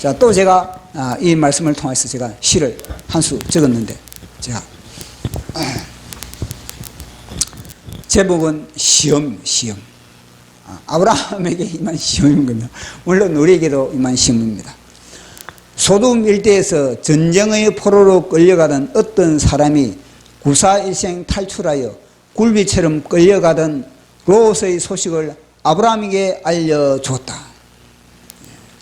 자, 또 제가 이 말씀을 통해서 제가 시를 한 수 적었는데, 자, 제목은 시험. 아브라함에게 임한 시험이군요. 물론 우리에게도 임한 시험입니다. 소돔 일대에서 전쟁의 포로로 끌려가던 어떤 사람이 구사일생 탈출하여 굴비처럼 끌려가던 롯의 소식을 아브라함에게 알려줬다.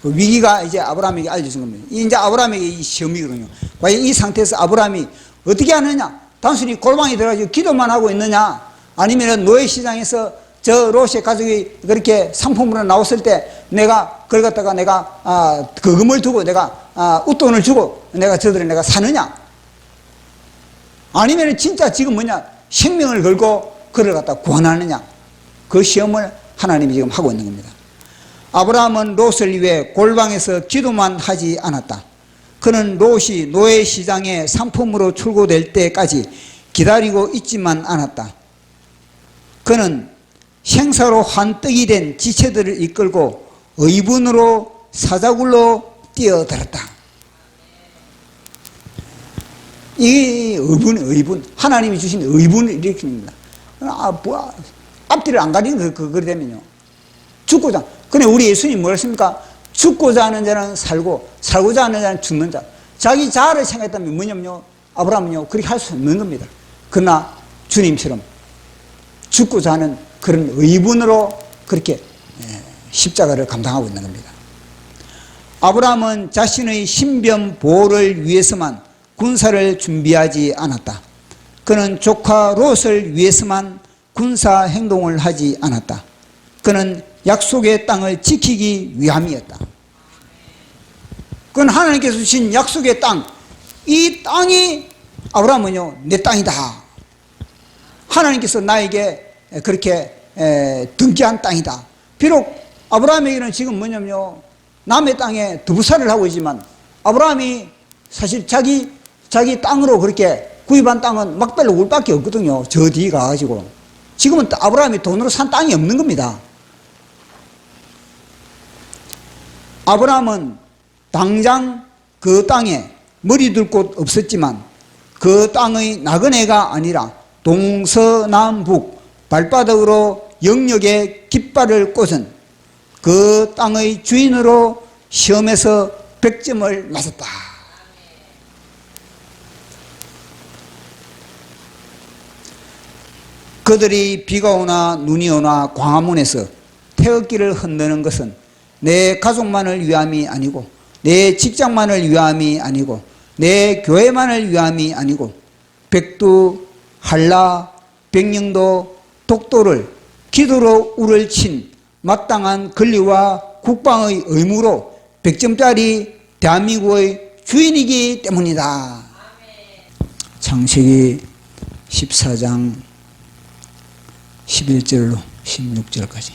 그 위기가 이제 아브라함에게 알려준 겁니다. 이제 아브라함에게 이 시험이거든요. 과연 이 상태에서 아브라함이 어떻게 하느냐? 단순히 골방에 들어가서 기도만 하고 있느냐? 아니면 노예시장에서 저 롯의 가족이 그렇게 상품으로 나왔을 때 내가 그걸 갖다가 내가 그 금을 두고 내가 웃돈을 주고 내가 저들을 내가 사느냐? 아니면 진짜 지금 뭐냐? 생명을 걸고 그를 갖다 구원하느냐? 그 시험을 하나님이 지금 하고 있는 겁니다. 아브라함은 롯을 위해 골방에서 기도만 하지 않았다. 그는 롯이 노예시장에 상품으로 출고될 때까지 기다리고 있지만 않았다. 그는 생사로 환떡이 된 지체들을 이끌고 의분으로 사자굴로 뛰어들었다. 이 의분, 하나님이 주신 의분을 일으킵니다. 앞뒤를 안 가리는 그리 되면요. 죽고자. 근데 우리 예수님이 뭐라 했습니까? 죽고자 하는 자는 살고, 살고자 하는 자는 죽는 자. 자기 자아를 생각했다면 뭐냐면요. 아브라함은요, 그렇게 할 수 없는 겁니다. 그러나 주님처럼 죽고자 하는 그런 의분으로 그렇게 십자가를 감당하고 있는 겁니다. 아브라함은 자신의 신변 보호를 위해서만 군사를 준비하지 않았다. 그는 조카 롯을 위해서만 군사 행동을 하지 않았다. 그는 약속의 땅을 지키기 위함이었다. 그건 하나님께서 주신 약속의 땅, 이 땅이 아브라함은요, 내 땅이다. 하나님께서 나에게 그렇게 등기한 땅이다. 비록 아브라함에게는 지금 뭐냐면요, 남의 땅에 두부살을 하고 있지만 아브라함이 사실 자기 땅으로 그렇게 구입한 땅은 막달로 울밖에 없거든요. 저 뒤에 가가지고. 지금은 아브라함이 돈으로 산 땅이 없는 겁니다. 아브라함은 당장 그 땅에 머리 둘 곳 없었지만 그 땅의 나그네가 아니라 동서남북 발바닥으로 영역의 깃발을 꽂은 그 땅의 주인으로 시험에서 100점을 맞았다. 그들이 비가 오나 눈이 오나 광화문에서 태극기를 흔드는 것은 내 가족만을 위함이 아니고 내 직장만을 위함이 아니고 내 교회만을 위함이 아니고 백두, 한라, 백령도, 독도를 기도로 울을 친 마땅한 권리와 국방의 의무로 100점짜리 대한민국의 주인이기 때문이다. 창세기 14장 11절로 16절까지.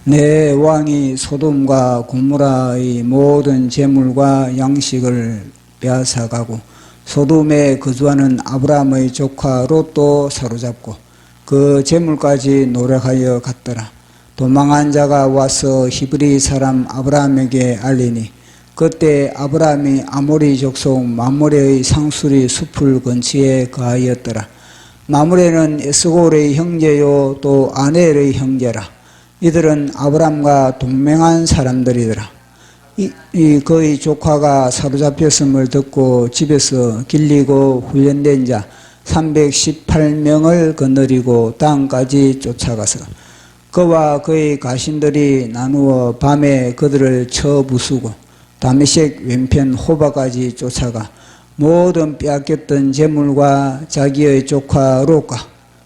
내 왕이 소돔과 고모라의 모든 재물과 양식을 빼앗아가고 소돔에 거주하는 아브라함의 조카 롯도 사로잡고 그 재물까지 노력하여 갔더라. 도망한 자가 와서 히브리 사람 아브라함에게 알리니 그때 아브라함이 아모리 족속 마므레의 상수리 숲을 근처에 거하였더라. 마므레는 에스골의 형제요 또 아넬의 형제라. 이들은 아브람과 동맹한 사람들이더라. 그의 조카가 사로잡혔음을 듣고 집에서 길리고 훈련된 자 318명을 거느리고 땅까지 쫓아가서 그와 그의 가신들이 나누어 밤에 그들을 쳐 부수고 다메섹 왼편 호바까지 쫓아가 모든 빼앗겼던 재물과 자기의 조카 롯과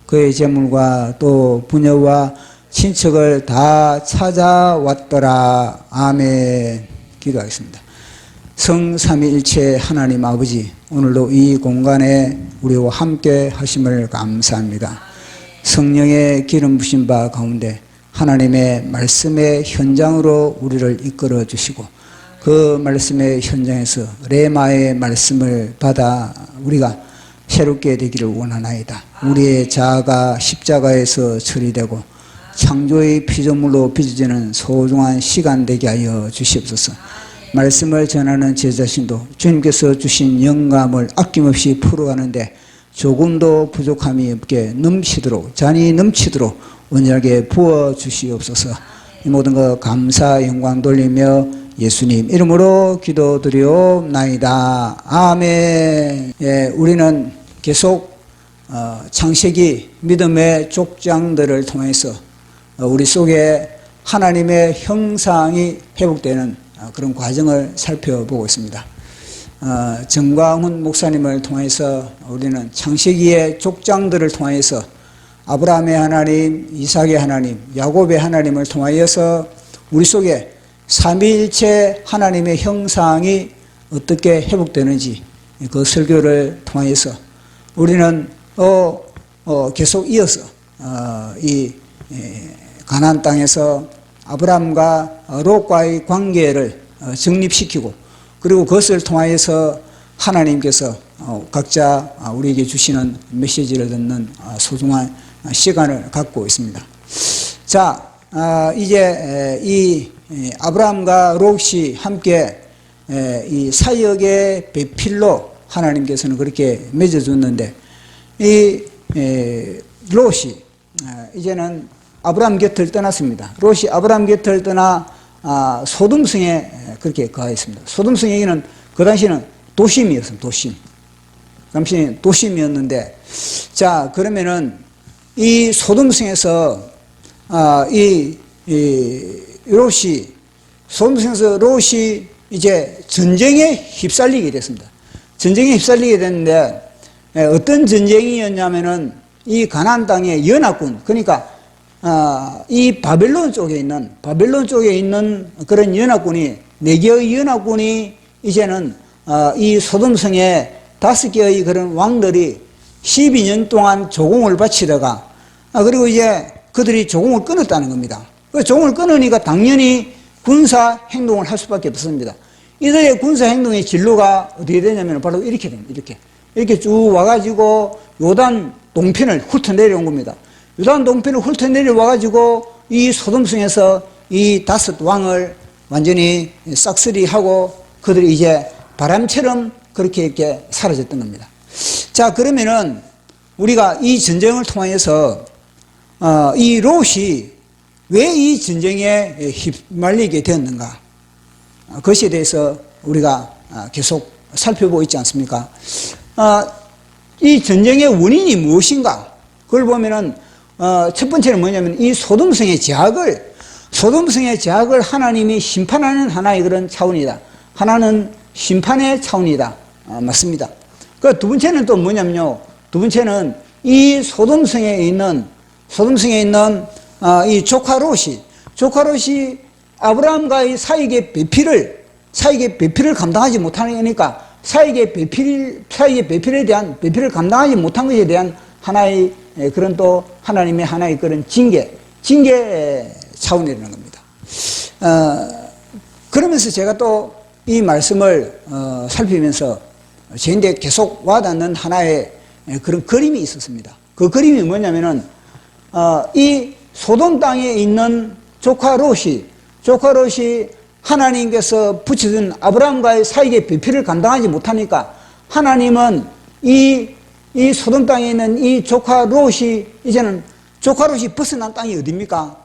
그의 재물과 또 부녀와 친척을 다 찾아왔더라. 아멘. 기도하겠습니다. 성삼위일체 하나님 아버지, 오늘도 이 공간에 우리와 함께 하심을 감사합니다. 성령의 기름 부신 바 가운데 하나님의 말씀의 현장으로 우리를 이끌어 주시고 그 말씀의 현장에서 레마의 말씀을 받아 우리가 새롭게 되기를 원하나이다. 우리의 자아가 십자가에서 처리되고 창조의 피조물로 빚어지는 소중한 시간 되게 하여 주시옵소서. 말씀을 전하는 제 자신도 주님께서 주신 영감을 아낌없이 풀어가는데 조금도 부족함이 없게 넘치도록, 잔이 넘치도록 온전하게 부어주시옵소서. 이 모든 것 감사 영광 돌리며 예수님 이름으로 기도드리옵나이다. 아멘. 예, 우리는 계속 창세기 믿음의 족장들을 통해서 우리 속에 하나님의 형상이 회복되는 그런 과정을 살펴보고 있습니다. 정광훈 목사님을 통해서 우리는 창세기의 족장들을 통해서 아브라함의 하나님, 이삭의 하나님, 야곱의 하나님을 통하여서 우리 속에 삼위일체 하나님의 형상이 어떻게 회복되는지 그 설교를 통하여서 우리는 계속 이어서 이 가나안 땅에서 아브라함과 롯과의 관계를 정립시키고 그리고 그것을 통하여서 하나님께서 각자 우리에게 주시는 메시지를 듣는 소중한 시간을 갖고 있습니다. 자, 이제 이 아브라함과 롯이 함께 이 사역의 배필로 하나님께서는 그렇게 맺어줬는데 이 롯이 이제는 아브라함 곁을 떠났습니다. 롯이 아브라함 곁을 떠나 소돔성에 그렇게 거하였습니다. 소돔성에는 그 당시는 도심이었습니다. 도심. 당시 도심이었는데, 자 그러면은 이 소돔성에서 롯이 소돔성에서 롯이 이제 전쟁에 휩쓸리게 됐습니다. 전쟁에 휩쓸리게 됐는데 어떤 전쟁이었냐면은 이 가나안 땅의 연합군, 그러니까 이 바벨론 쪽에 있는 그런 연합군이 4개의 연합군이 이제는 이 소돔성에 5개의 그런 왕들이 12년 동안 조공을 바치다가 그리고 이제 그들이 조공을 끊었다는 겁니다. 그 조공을 끊으니까 당연히 군사 행동을 할 수밖에 없습니다. 이들의 군사 행동의 진로가 어떻게 되냐면 바로 이렇게 됩니다. 이렇게 쭉 와가지고 요단 동편을 훑어 내려온 겁니다. 요단 동편을 훑어 내려와가지고 이 소돔성에서 이 5 왕을 완전히 싹쓸이하고 그들이 이제 바람처럼 그렇게 이렇게 사라졌던 겁니다. 자, 그러면은 우리가 이 전쟁을 통해서 이 롯이 왜 이 전쟁에 휘말리게 되었는가? 그것에 대해서 우리가 계속 살펴보고 있지 않습니까? 이 전쟁의 원인이 무엇인가? 그걸 보면은 첫 번째는 뭐냐면 이 소돔성의 제약을 하나님이 심판하는 하나의 그런 차원이다. 하나는 심판의 차원이다. 맞습니다. 그 두 번째는 또 뭐냐면요. 두 번째는 이 소돔성에 있는 이 조카 롯이 아브라함과의 사익의 배필을 감당하지 못하니까 배필을 감당하지 못한 것에 대한 하나의 그런 또 하나님의 하나의 그런 징계 차원이라는 겁니다. 그러면서 제가 또 이 말씀을 살피면서 저인데 계속 와닿는 하나의 그런 그림이 있었습니다. 그 그림이 뭐냐면은 이 소돔 땅에 있는 조카 롯이 하나님께서 붙여준 아브라함과의 사익의 배필을 감당하지 못하니까 하나님은 이 소돔 땅에 있는 이 조카 롯이 이제는 조카 롯이 벗어난 땅이 어디입니까?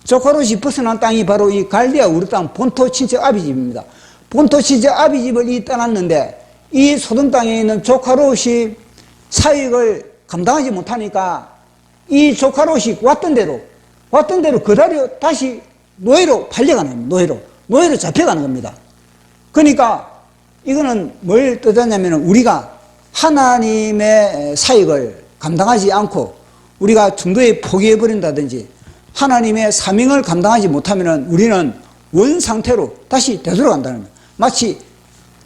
조카 롯이 벗어난 땅이 바로 이 갈대아 우르 땅 본토 친척 아비집입니다. 본토 친척 아비집을 떠났는데 이 소돔 땅에 있는 조카 롯이 사익을 감당하지 못하니까 이 조카 롯이 왔던 대로 그대로 다시 노예로 팔려가는 겁니다. 노예로 잡혀가는 겁니다. 그러니까 이거는 뭘 뜻하냐면 우리가 하나님의 사익을 감당하지 않고 우리가 중도에 포기해버린다든지 하나님의 사명을 감당하지 못하면 우리는 원 상태로 다시 되돌아간다는 거예요. 마치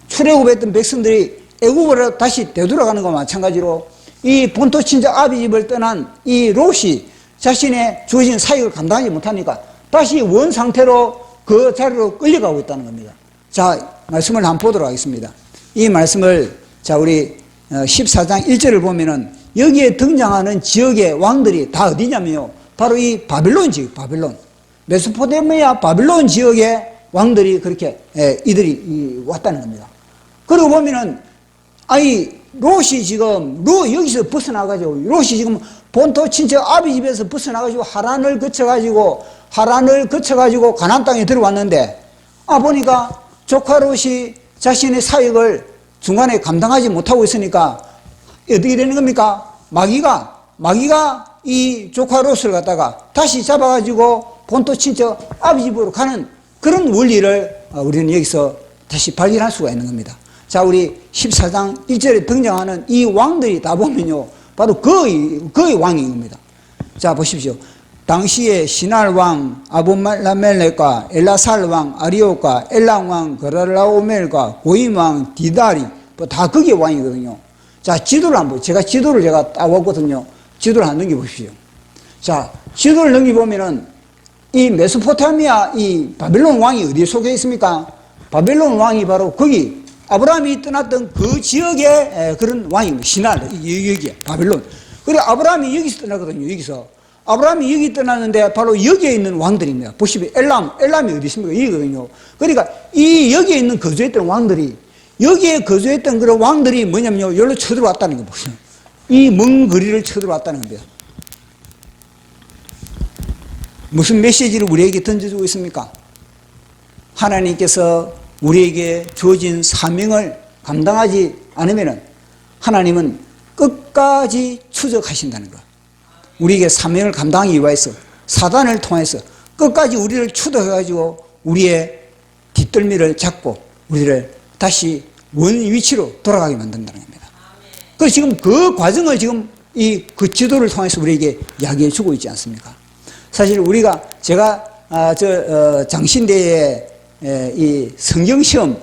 출애굽했던 백성들이 애굽으로 다시 되돌아가는 것과 마찬가지로 이 본토 친척 아비집을 떠난 이 롯이 자신의 주어진 사역을 감당하지 못하니까 다시 원 상태로 그 자리로 끌려가고 있다는 겁니다. 자, 말씀을 한번 보도록 하겠습니다. 이 말씀을 자 우리 14장 1절을 보면은 여기에 등장하는 지역의 왕들이 다 어디냐면요, 바로 이 바벨론 지역, 바벨론. 메소포타미아 바벨론 지역의 왕들이 그렇게, 이들이 왔다는 겁니다. 그러고 보면은, 롯이 지금, 여기서 벗어나가지고, 롯이 지금 본토 친척 아비 집에서 벗어나가지고 하란을 거쳐가지고 가나안 땅에 들어왔는데, 보니까 조카 롯이 자신의 사역을 중간에 감당하지 못하고 있으니까, 어떻게 되는 겁니까? 마귀가 이 조카 롯을 갖다가 다시 잡아가지고 본토 친척 아비 집으로 가는 그런 원리를 우리는 여기서 다시 발견할 수가 있는 겁니다. 자, 우리 14장 1절에 등장하는 이 왕들이 다 보면요, 바로 그의 왕인 겁니다. 자, 보십시오. 당시에 시날 왕 아브라멜렉과 엘라살 왕 아리오과 엘람 왕 그랄라오멜과 고임 왕 디다리, 다 그게 왕이거든요. 자, 지도를 한번, 지도를 따왔거든요. 지도를 한번 넘겨보십시오. 자, 지도를 넘겨보면은 이 메소포타미아 이 바벨론 왕이 어디에 속해 있습니까? 바벨론 왕이 바로 거기 아브라함이 떠났던 그 지역의 그런 왕입니다. 시날, 여기에, 바벨론. 그리고 아브라함이 여기서 떠나거든요, 여기서. 아브라함이 여기 떠났는데 바로 여기에 있는 왕들입니다. 보시면 엘람이 어디 있습니까? 여기거든요. 그러니까 여기에 있는 거주했던 왕들이, 여기에 거주했던 그런 왕들이 뭐냐면요, 여기로 쳐들어왔다는 거 보세요. 이 먼 거리를 쳐들어왔다는 겁니다. 무슨 메시지를 우리에게 던져주고 있습니까? 하나님께서 우리에게 주어진 사명을 감당하지 않으면 하나님은 끝까지 추적하신다는 것. 우리에게 사명을 감당하기 위해서 사단을 통해서 끝까지 우리를 추적해가지고 우리의 뒷덜미를 잡고 우리를 다시 원 위치로 돌아가게 만든다는 겁니다. 그래서 지금 그 과정을 지금 그 지도를 통해서 우리에게 이야기해 주고 있지 않습니까? 사실 제가 장신대의 이 성경시험,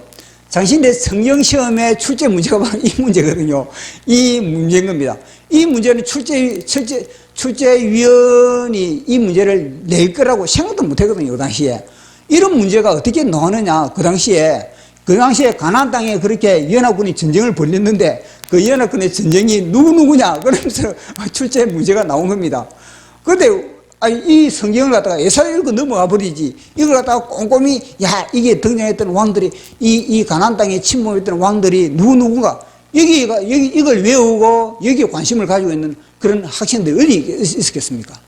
장신대 성경시험의 출제 문제가 바로 이 문제거든요. 이 문제인 겁니다. 이 문제는 출제위원이 이 문제를 낼 거라고 생각도 못 했거든요, 그 당시에. 이런 문제가 어떻게 나오느냐, 그 당시에 가나안 땅에 그렇게 연합군이 전쟁을 벌였는데 그 연합군의 전쟁이 누구냐, 그러면서 출제 문제가 나온 겁니다. 그런데 이 성경을 갖다가 예사를 읽고 넘어가 버리지. 이걸 갖다가 꼼꼼히, 이게 등장했던 왕들이, 이 가나안 땅에 침몰했던 왕들이 누군가, 이걸 외우고 여기에 관심을 가지고 있는 그런 학생들이 어디 있었겠습니까?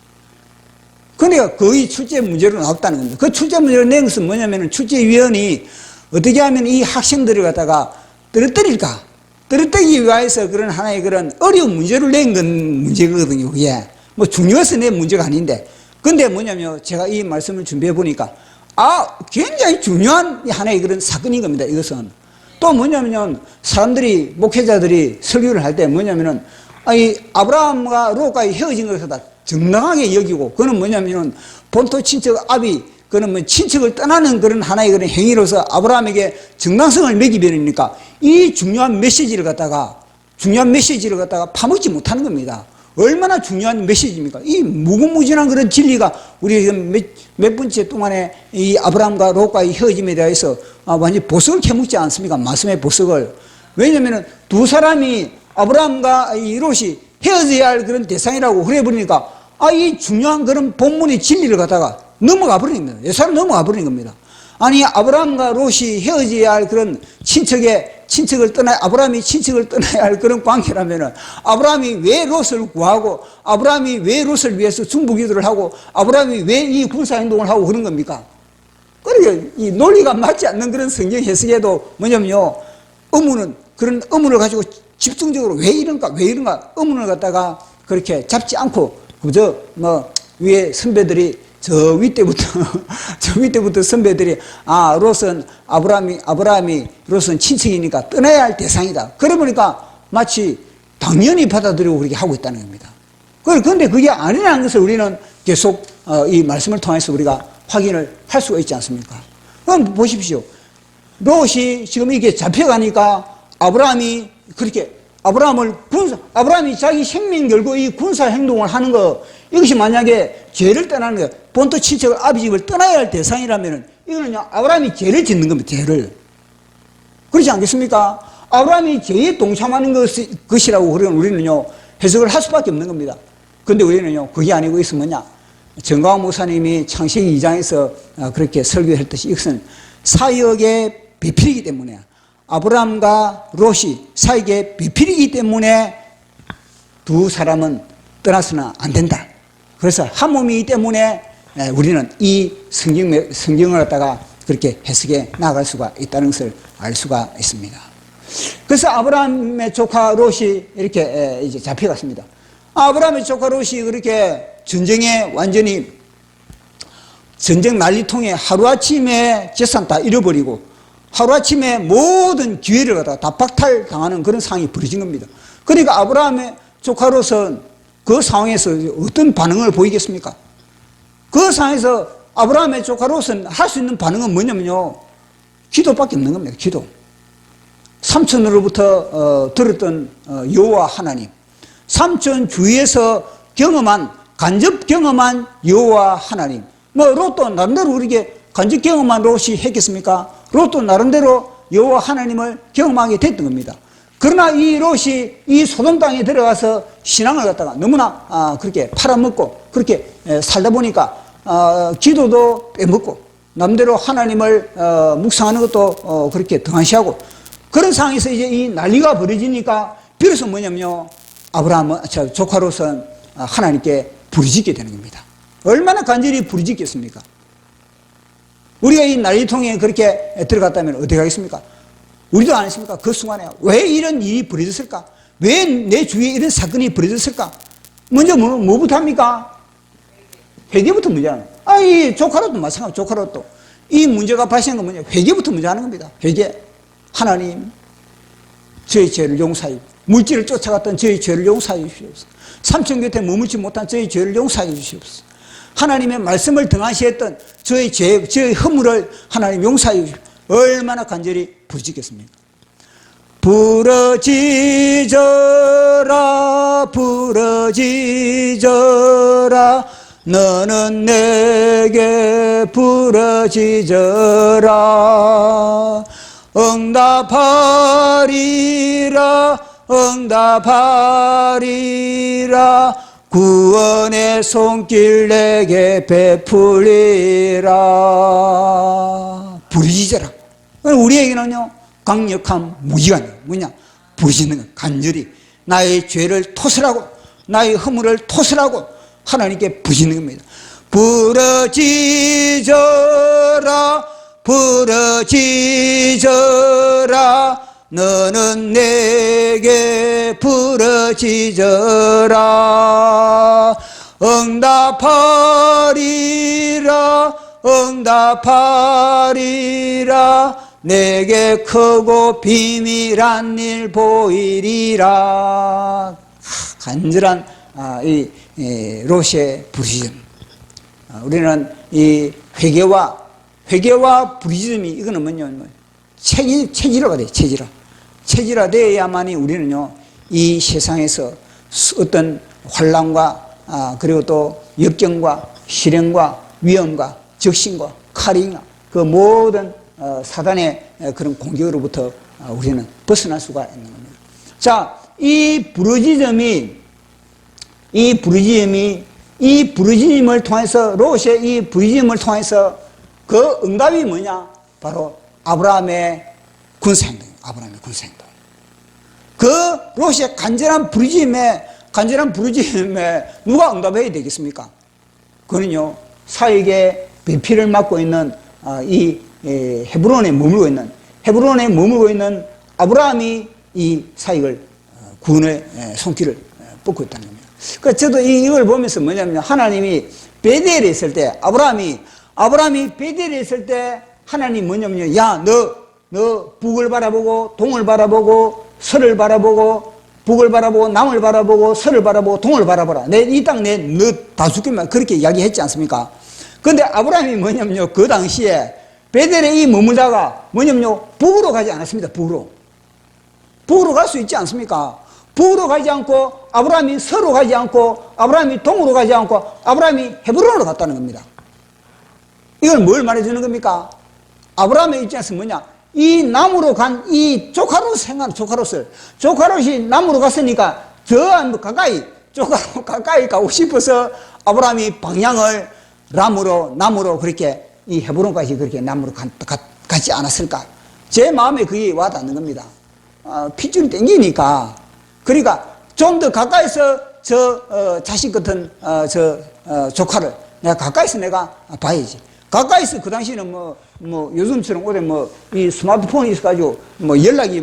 그러니까 거의 출제 문제로 나왔다는 겁니다. 그 출제 문제를 낸 것은 뭐냐면 출제위원이 어떻게 하면 이 학생들을 갖다가 떨어뜨리기 위해서 그런 하나의 그런 어려운 문제를 낸 건 문제거든요, 그게. 뭐 중요해서 낸 문제가 아닌데, 근데 뭐냐면 제가 이 말씀을 준비해 보니까 굉장히 중요한 하나의 그런 사건인 겁니다. 이것은 또 뭐냐면 사람들이, 목회자들이 설교를 할 때 뭐냐면은 이 아브라함과 롯과의 헤어진 것을 다 정당하게 여기고, 그는 뭐냐면은 본토 친척 아비, 그는 뭐 친척을 떠나는 그런 하나의 그런 행위로서 아브라함에게 정당성을 매기버리니까 이 중요한 메시지를 갖다가 파먹지 못하는 겁니다. 얼마나 중요한 메시지입니까? 이 무궁무진한 그런 진리가 우리 몇 번째 동안에 이 아브라함과 롯과의 헤어짐에 대해서 완전히 보석을 캐묻지 않습니까? 말씀의 보석을. 왜냐면은 두 사람이 아브라함과 이 롯이 헤어져야 할 그런 대상이라고 그래버리니까 이 중요한 그런 본문의 진리를 갖다가 넘어가 버린 겁니다. 예사로 넘어가 버린 겁니다. 아니, 아브라함과 롯이 헤어져야 할 그런 아브라함이 친척을 떠나야 할 그런 관계라면은 아브라함이 왜 롯을 구하고, 아브라함이 왜 롯을 위해서 중보기도를 하고, 아브라함이 왜 이 군사행동을 하고 그런 겁니까? 그러니까 이 논리가 맞지 않는 그런 성경 해석에도 뭐냐면요, 그런 의문을 가지고 집중적으로 왜 이런가 의문을 갖다가 그렇게 잡지 않고 그저 위에 선배들이 저 윗때부터 선배들이 롯은 아브라함이 롯은 친척이니까 떠나야 할 대상이다. 그러보니까 마치 당연히 받아들이고 그렇게 하고 있다는 겁니다. 그런데 그게 아니라는 것을 우리는 계속 이 말씀을 통해서 우리가 확인을 할 수가 있지 않습니까? 그럼 보십시오. 롯이 지금 이게 잡혀가니까 아브라함이 자기 생명 걸고 이 군사 행동을 하는 거, 이것이 만약에 죄를 떠나는 거예요. 본토 친척을 아비 집을 떠나야 할 대상이라면 이거는 아브라함이 죄를 짓는 겁니다. 죄를. 그렇지 않겠습니까? 아브라함이 죄에 동참하는 것이라고 그러면 우리는요 해석을 할 수밖에 없는 겁니다. 그런데 우리는요 그게 아니고 있으면 뭐냐? 정광훈 목사님이 창세기 2장에서 그렇게 설교했듯이 이것은 사역의 비필이기 때문에 아브라함과 롯이 사역의 비필이기 때문에 두 사람은 떠나서는 안 된다. 그래서 한 몸이기 때문에 우리는 이 성경을 갖다가 그렇게 해석해 나갈 수가 있다는 것을 알 수가 있습니다. 그래서 아브라함의 조카 롯이 이렇게 이제 잡혀갔습니다. 아브라함의 조카 롯이 그렇게 전쟁에 완전히 전쟁 난리통에 하루아침에 재산 다 잃어버리고 하루아침에 모든 기회를 갖다가 다 박탈당하는 그런 상황이 벌어진 겁니다. 그러니까 아브라함의 조카 롯은 그 상황에서 어떤 반응을 보이겠습니까? 그 상황에서 아브라함의 조카 롯은 할 수 있는 반응은 뭐냐면요, 기도밖에 없는 겁니다. 기도. 삼촌으로부터 들었던 여호와 하나님, 삼촌 주위에서 간접 경험한 여호와 하나님. 뭐 롯도 나름대로 우리에게 간접 경험한 롯이 했겠습니까? 롯도 나름대로 여호와 하나님을 경험하게 됐던 겁니다. 그러나 이 롯이 이 소돔 땅에 들어가서 신앙을 갖다가 너무나 그렇게 팔아먹고 그렇게 살다 보니까 기도도 빼먹고 남대로 하나님을 묵상하는 것도 그렇게 등한시하고 그런 상황에서 이제 이 난리가 벌어지니까 비로소 뭐냐면요, 조카 롯은 하나님께 부르짖게 되는 겁니다. 얼마나 간절히 부르짖겠습니까? 우리가 이 난리통에 그렇게 들어갔다면 어떻게 하겠습니까? 우리도 안 했습니까? 그 순간에 왜 이런 일이 벌어졌을까? 왜 내 주위에 이런 사건이 벌어졌을까? 먼저 뭐부터 합니까? 회개부터 먼저 하는 거예요. 이 조카로도 마찬가지, 조카로도. 이 문제가 발생한 건 뭐냐? 회개부터 먼저 하는 겁니다. 회개. 하나님, 저희 죄를 용서해 주시옵소서. 물질을 쫓아갔던 저희 죄를 용서해 주시옵소서. 삼촌 곁에 머물지 못한 저희 죄를 용서해 주시옵소서. 하나님의 말씀을 등한시했던 저희 죄, 저희 허물을 하나님 용서해 주시옵소서. 얼마나 간절히 부르짖겠습니까? 부르짖어라 부르짖어라 너는 내게 부르짖어라 응답하리라 응답하리라 구원의 손길 내게 베풀리라. 부르짖어라. 우리에게는요 강력한 무기가 뭐냐? 부르짖는 것, 간절히 나의 죄를 토설하고 나의 허물을 토설하고 하나님께 부르짖는 겁니다. 부르짖어라 부르짖어라 너는 내게 부르짖어라 응답하리라 응답하리라 내게 크고 비밀한 일 보이리라. 간절한 이 롯의 부르짖음. 우리는 이 회개와 부르짖음이 이거는 뭐냐면 체질화가 돼요. 체질화되어야만이 우리는요 이 세상에서 어떤 환난과 그리고 또 역경과 시련과 위험과 적신과 칼이나 그 모든 사단의 그런 공격으로부터 우리는 벗어날 수가 있는 겁니다. 자, 이 부르짖음을 통해서 롯의 이 부르짖음을 통해서 그 응답이 뭐냐? 바로 아브라함의 군사행동. 그 롯의 간절한 부르짖음에 누가 응답해야 되겠습니까? 그는요 사역의 배필을 맡고 있는 이 헤브론에 머물고 있는 아브라함이 이 사역을 구원의 손길을 뻗고 있다는 겁니다. 그러니까 저도 이걸 보면서 뭐냐면 하나님이 베델에 있을 때 아브라함이 베델에 있을 때 하나님 뭐냐면요, 야 너 북을 바라보고 동을 바라보고 서를 바라보고 북을 바라보고 남을 바라보고 서를 바라보고 동을 바라보라. 이 땅 너 다 죽겠만 그렇게 이야기했지 않습니까? 그런데 아브라함이 뭐냐면요, 그 당시에 베델에 이 머물다가 뭐냐면요 북으로 가지 않았습니다. 북으로 갈 수 있지 않습니까? 북으로 가지 않고 아브라함이 서로 가지 않고 아브라함이 동으로 가지 않고 아브라함이 헤브론으로 갔다는 겁니다. 이걸 뭘 말해주는 겁니까? 아브라함의 입장에서 뭐냐? 이 남으로 간 이 조카롯이 남으로 갔으니까 저 가까이 조카로 가까이 가고 싶어서 아브라함이 방향을 남으로 그렇게 이 헤브론까지 그렇게 남으로 가지 않았을까? 제 마음에 그게 와닿는 겁니다. 핏줄이 땡기니까. 그러니까 좀 더 가까이서 자식 같은 조카를 내가 가까이서 내가 봐야지. 가까이서 그 당시에는 요즘처럼 오래 이 스마트폰이 있어가지고 연락이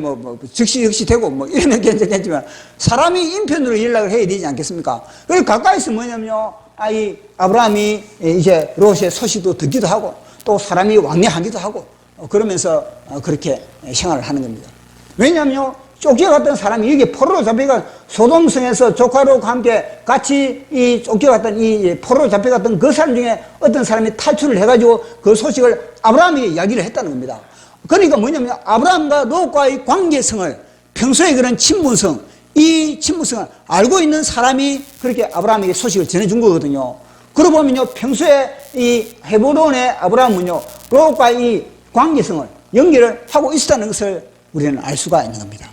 즉시 되고 이러면 괜찮겠지만 사람이 인편으로 연락을 해야 되지 않겠습니까? 그래서 가까이서 뭐냐면요. 이 아브라함이 이제 롯의 소식도 듣기도 하고 또 사람이 왕래하기도 하고 그러면서 그렇게 생활을 하는 겁니다. 왜냐하면요. 쫓겨갔던 사람이 여기 포로로 잡혀가 소돔성에서 조카로과 함께 같이 이 쫓겨갔던 이 포로로 잡혀갔던 그 사람 중에 어떤 사람이 탈출을 해가지고 그 소식을 아브라함이 이야기를 했다는 겁니다. 그러니까 뭐냐면 아브라함과 롯과의 관계성을 평소에 그런 친분성, 이 친분성을 알고 있는 사람이 그렇게 아브라함에게 소식을 전해준 거거든요. 그러고 보면요, 평소에 이 헤브론의 아브라함은요, 롯과의 이 관계성을 연결을 하고 있었다는 것을 우리는 알 수가 있는 겁니다.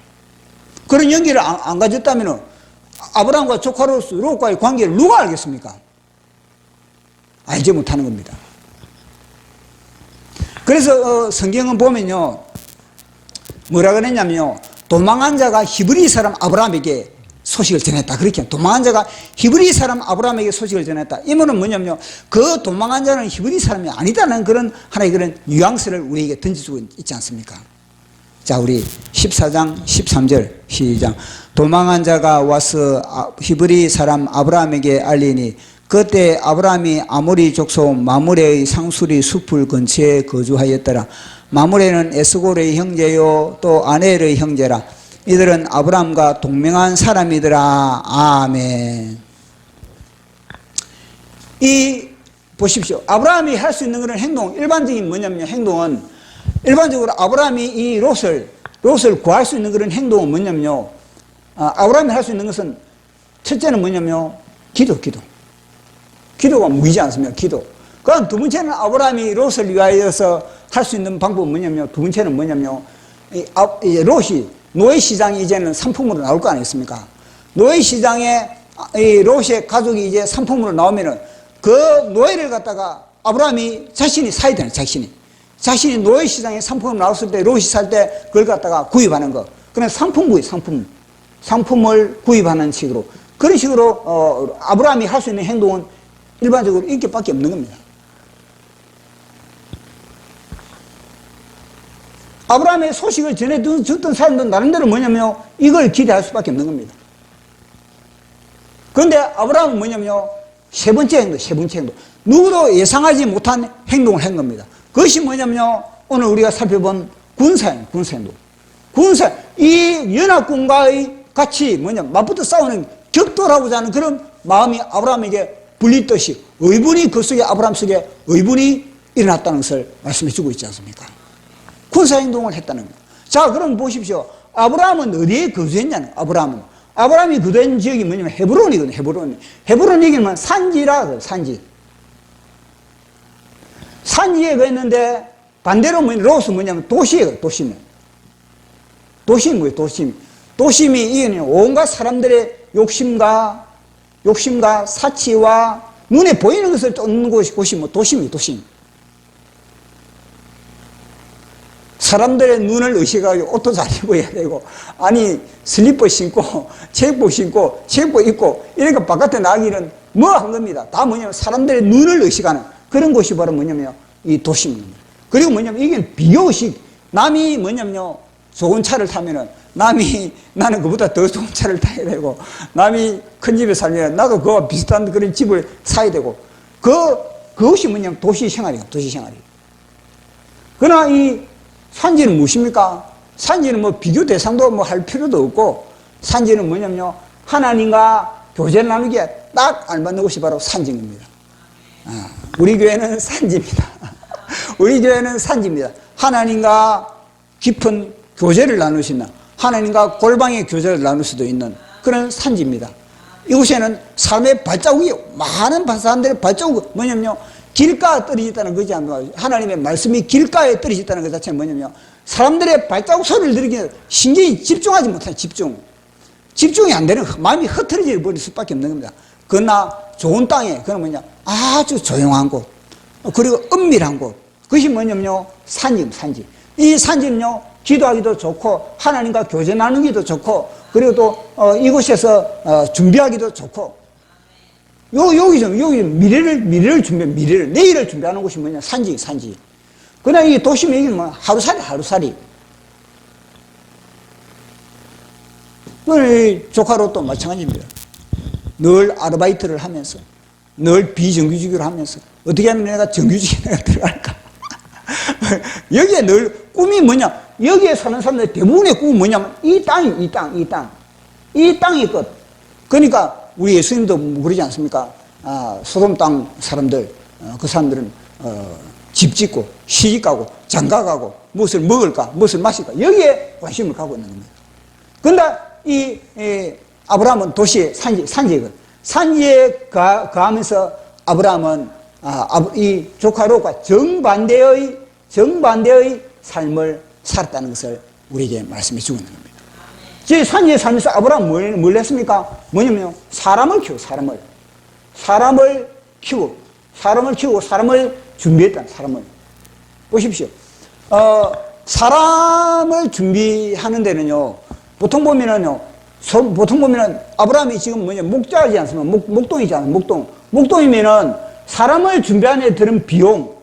그런 연결을 안 가졌다면 아브라함과 조카로 롯과의 관계를 누가 알겠습니까? 알지 못하는 겁니다. 그래서 성경은 보면요, 뭐라 그랬냐면요, 도망한 자가 히브리 사람 아브라함에게 소식을 전했다. 그렇게 도망한 자가 히브리 사람 아브라함에게 소식을 전했다. 이 말은 뭐냐면요, 그 도망한 자는 히브리 사람이 아니다는 그런 하나의 그런 뉘앙스를 우리에게 던져주고 있지 않습니까? 자, 우리 14장 13절 시작. 도망한 자가 와서 히브리 사람 아브라함에게 알리니 그때 아브라함이 아모리 족속 마므레의 상수리 숲을 근처에 거주하였더라. 마므레는 에스골의 형제요 또 아넬의 형제라. 이들은 아브라함과 동맹한 사람이더라. 아멘. 보십시오. 아브라함이 할 수 있는 그런 행동, 일반적인 뭐냐면 행동은 일반적으로 아브라함이 이 롯을 구할 수 있는 그런 행동은 뭐냐면요. 아브라함이 할 수 있는 것은 첫째는 뭐냐면요. 기도가 무기지 않습니까? 기도. 그럼 두 번째는 아브라함이 롯을 위하여서 할 수 있는 방법은 뭐냐면요. 두 번째는 뭐냐면요. 롯이 노예 시장이 이제는 상품으로 나올 거 아니겠습니까? 노예 시장에 이 롯의 가족이 이제 상품으로 나오면은 그 노예를 갖다가 아브라함이 자신이 사야 되는, 자신이 노예 시장에 상품으로 나왔을 때 롯이 살 때 그걸 갖다가 구입하는 거. 그냥 상품을 구입하는 식으로. 그런 식으로 아브라함이 할 수 있는 행동은 일반적으로 이렇게밖에 없는 겁니다. 아브라함의 소식을 전해줬던 사람들은 나름대로 뭐냐면요, 이걸 기대할 수밖에 없는 겁니다. 그런데 아브라함은 뭐냐면요, 세 번째 행동. 누구도 예상하지 못한 행동을 한 겁니다. 그것이 뭐냐면요, 오늘 우리가 살펴본 군사행동. 이 연합군과의 같이 맞붙어 싸우는 격돌하고자 하는 그런 마음이 아브라함에게 불리듯이 의분이 그 속에 아브라함 속에 의분이 일어났다는 것을 말씀해 주고 있지 않습니까? 군사행동을 했다는 거예요. 자, 그럼 보십시오. 아브라함은 어디에 거주했냐는 아브라함이 거주한 지역이 뭐냐면 헤브론이거든요. 헤브론 얘기는 산지라, 산지. 산지에 거했는데 반대로 롯은 뭐냐면 도시예요, 도심이 뭐예요, 도심이 이거는 온갖 사람들의 욕심과 사치와 눈에 보이는 것을 쫓는 곳이 도심. 사람들의 눈을 의식하고 옷도 잘 입어야 되고, 아니, 슬리퍼 신고, 체육복 신고, 체육복 입고, 이러니까 바깥에 나가기는 뭐 한 겁니다. 다 뭐냐면 사람들의 눈을 의식하는 그런 곳이 바로 뭐냐면요, 이 도심입니다. 그리고 뭐냐면 이게 비교식, 남이 뭐냐면요, 좋은 차를 타면은 나는 그보다 더 좋은 차를 타야 되고, 남이 큰 집에 살면 나도 그와 비슷한 그런 집을 사야 되고, 그것이 뭐냐면 도시 생활이에요. 그러나 이 산지는 무엇입니까? 산지는 비교 대상도 할 필요도 없고, 산지는 뭐냐면요, 하나님과 교제를 나누기에 딱 알맞는 곳이 바로 산지입니다. 우리 교회는 산지입니다. 하나님과 깊은 교제를 나눌 수 있는, 하나님과 골방의 교제를 나눌 수도 있는 그런 산지입니다. 이곳에는 삶의 발자국이, 많은 사람들의 발자국, 뭐냐면요, 길가에 떨어졌다는 거지 않나요? 하나님의 말씀이 길가에 떨어졌다는 것 자체는 뭐냐면요, 사람들의 발자국 소리를 들으기 신경이 집중하지 못해요, 집중이 안 되는, 마음이 흩어져 버릴 수밖에 없는 겁니다. 그러나 좋은 땅에, 그건 뭐냐, 아주 조용한 곳, 그리고 은밀한 곳, 그것이 뭐냐면요, 산지. 이 산지는요, 기도하기도 좋고, 하나님과 교제 나누기도 좋고, 그리고 또, 이곳에서, 준비하기도 좋고, 여기 좀 미래를 내일을 준비하는 곳이 뭐냐, 산지. 그러나 이 도심에 이게 뭐, 하루살이. 오늘 조카로 또 마찬가지입니다. 늘 아르바이트를 하면서, 늘 비정규직을 하면서, 어떻게 하면 내가 정규직에 내가 들어갈까? 여기에 늘 꿈이 뭐냐? 여기에 사는 사람들 대부분의 꿈은 뭐냐면 이 땅이 끝. 그러니까 우리 예수님도 그러지 않습니까? 소돔 땅 사람들, 그 사람들은 집 짓고 시집 가고 장가 가고 무엇을 먹을까, 무엇을 마실까 여기에 관심을 갖고 있는 겁니다. 그런데 이 아브라함은 도시에 산지에 가면서 아브라함은 이 조카 롯과 정반대의 삶을 살았다는 것을 우리에게 말씀해 주고 있는 겁니다. 제 산지에 살면서 아브라함은 뭘 했습니까? 뭐냐면요, 사람을 키우고 사람을 준비했다. 사람을 보십시오. 사람을 준비하는 데는요, 보통 보면은 아브라함이 지금 뭐냐, 목자이지 않습니까? 목동이잖아요. 목동이면은 사람을 준비하는 데 드는 비용,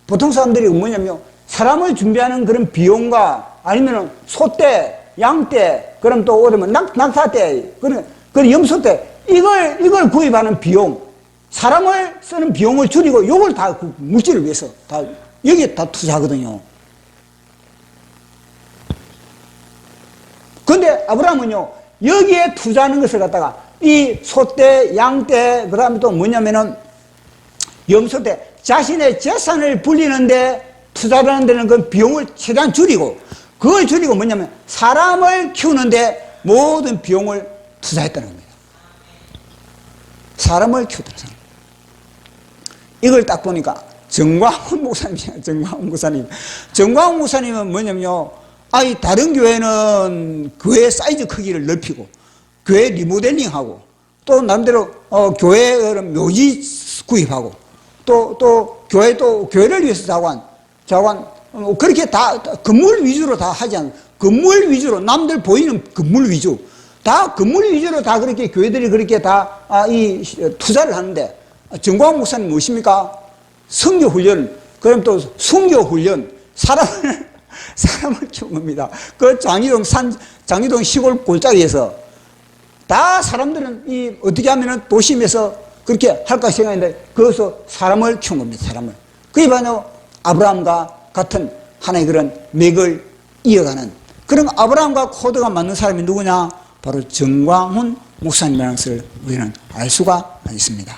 보통 사람들이 뭐냐면 사람을 준비하는 그런 비용과 아니면은 소떼, 양떼, 그럼 또 오르면 낙타떼, 그런 염소떼, 이걸 구입하는 비용, 사람을 쓰는 비용을 줄이고 요걸 다 그 물질을 위해서 다 여기에 다 투자하거든요. 그런데 아브라함은요, 여기에 투자하는 것을 갖다가 이 소떼, 양떼, 그 다음에 또 뭐냐면은 염소떼, 자신의 재산을 불리는데 투자를 하는 데는 그 비용을 최대한 줄이고, 그걸 줄이고 뭐냐면 사람을 키우는데 모든 비용을 투자했다는 겁니다. 사람을 키우더라. 이걸 딱 보니까 정광훈 목사님. 정광훈 목사님은 뭐냐면요, 다른 교회는 교회 사이즈 크기를 넓히고, 교회 리모델링하고, 또 나름대로, 교회 묘지 구입하고, 또 교회를 위해서 자관, 그렇게 다 건물 위주로 다 하지 않아요. 건물 위주로, 남들 보이는 건물 위주. 다 건물 위주로 다 그렇게 교회들이 그렇게 다, 투자를 하는데, 정광훈 목사님 무엇입니까? 선교훈련, 그럼 또 순교훈련, 사람을 키운 겁니다. 그 장리동 시골 골짜기에서 다 사람들은 어떻게 하면은 도심에서 그렇게 할까 생각했는데, 거기서 사람을 키운 겁니다. 사람을. 그게 바로 아브라함과 같은 하나의 그런 맥을 이어가는 그런 아브라함과 코드가 맞는 사람이 누구냐? 바로 정광훈 목사님이라는 것을 우리는 알 수가 있습니다.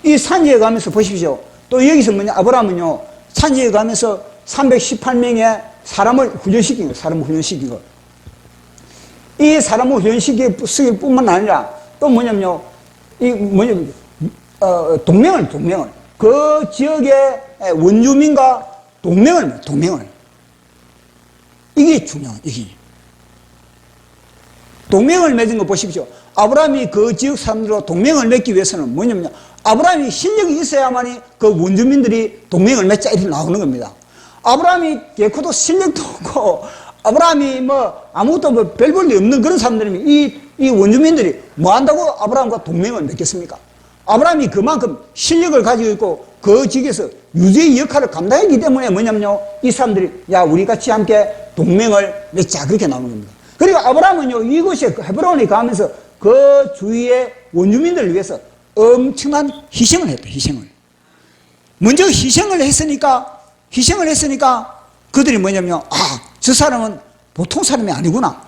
이 산지에 가면서 보십시오. 또 여기서 뭐냐? 아브라함은요, 산지에 가면서 318명의 사람을 훈련시킨 거예요. 이 사람을 훈련시킬 뿐만 아니라 또 뭐냐면요, 동맹을 그 지역의 원주민과 동맹을 이게 중요한 이게 동맹을 맺은 거 보십시오. 아브라함이 그 지역 사람들과 동맹을 맺기 위해서는 뭐냐면요, 아브라함이 실력이 있어야만이 그 원주민들이 동맹을 맺자 이렇게 나오는 겁니다. 아브라함이 개코도 실력도 없고 아브라함이 아무것도 별 볼 일 없는 그런 사람들이면 이 원주민들이 뭐 한다고 아브라함과 동맹을 맺겠습니까? 아브라함이 그만큼 실력을 가지고 있고 그 지역에서 유지의 역할을 감당했기 때문에 뭐냐면요, 이 사람들이 우리 같이 함께 동맹을 맺자 그렇게 나오는 겁니다. 그리고 아브라함은요, 이곳에 헤브론에 가면서 그 주위의 원주민들을 위해서 엄청난 희생을 했다. 먼저 희생을 했으니까 그들이 뭐냐면 저 사람은 보통 사람이 아니구나.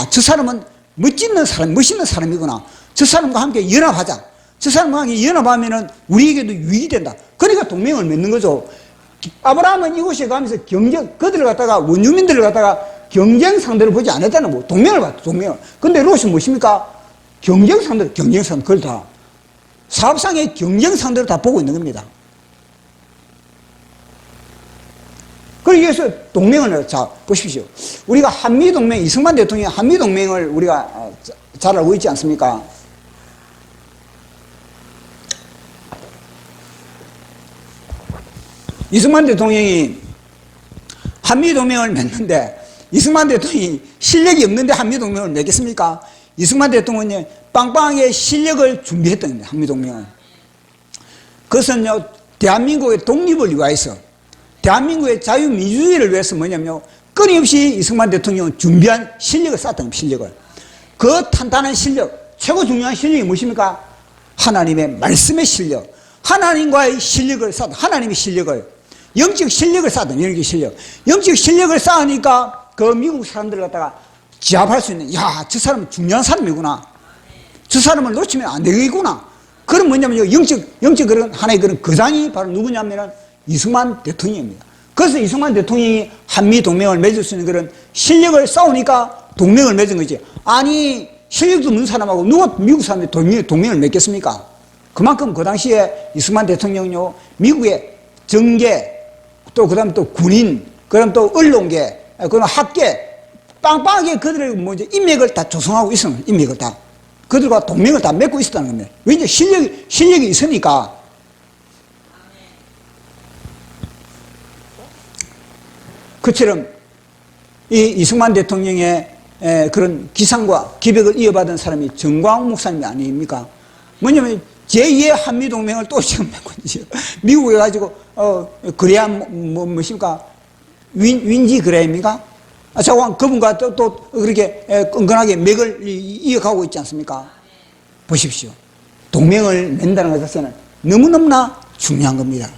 저 사람은 멋있는 사람이구나. 저 사람과 함께 연합하자. 저 사람과 함께 연합하면은 우리에게도 유익이 된다. 그러니까 동맹을 맺는 거죠. 아브라함은 이곳에 가면서 그들을 갖다가 원주민들을 갖다가 경쟁 상대로 보지 않았다는 거. 동맹을 봤다. 근데 롯은 무엇입니까? 경쟁 상대, 그걸 다 사업상의 경쟁 상대로 다 보고 있는 겁니다. 그러기 위해서 동맹을, 보십시오. 우리가 한미동맹, 이승만 대통령이 한미동맹을 우리가 잘 알고 있지 않습니까? 이승만 대통령이 한미동맹을 맺는데 이승만 대통령이 실력이 없는데 한미동맹을 맺겠습니까? 이승만 대통령이 빵빵하게 실력을 준비했던 겁니다. 한미동맹은. 그것은요, 대한민국의 독립을 위하여서, 대한민국의 자유민주주의를 위해서 뭐냐면요, 끊임없이 이승만 대통령은 준비한 실력을 쌓았던 겁니다. 실력을. 그 탄탄한 실력, 최고 중요한 실력이 무엇입니까? 하나님의 말씀의 실력, 하나님과의 실력을 쌓았다. 하나님의 실력을, 영적 실력을 쌓았다. 영적 실력. 영적 실력을 쌓으니까 그 미국 사람들을 갖다가 지압할 수 있는, 야, 저 사람은 중요한 사람이구나. 저 사람을 놓치면 안 되겠구나. 그런 뭐냐면 영적 그런 하나의 그런 거장이 바로 누구냐면은 이승만 대통령입니다. 그래서 이승만 대통령이 한미 동맹을 맺을 수 있는 그런 실력을 쌓으니까 동맹을 맺은 거지. 아니, 실력도 없는 사람하고 누가 미국 사람이 동맹을 맺겠습니까? 그만큼 그 당시에 이승만 대통령요, 미국의 정계, 또 그 다음에 또 군인, 그 다음에 또 언론계, 그다음 학계, 빵빵하게 그들의 뭐지 인맥을 다 조성하고 있었는 인맥을 다. 그들과 동맹을 다 맺고 있었다는 겁니다. 왜냐, 실력이 있으니까. 그처럼 이 이승만 대통령의 그런 기상과 기백을 이어받은 사람이 정광훈 목사님이 아닙니까? 뭐냐면 제2의 한미동맹을 또 지금 맺고 있죠. 미국에 가지고 그래야 뭐십니까? 윈지 그래입니까? 자꾸 그분과 또 그렇게 끈끈하게 맥을 이어가고 있지 않습니까? 보십시오. 동맹을 맺는다는 것 자체는 너무너무나 중요한 겁니다.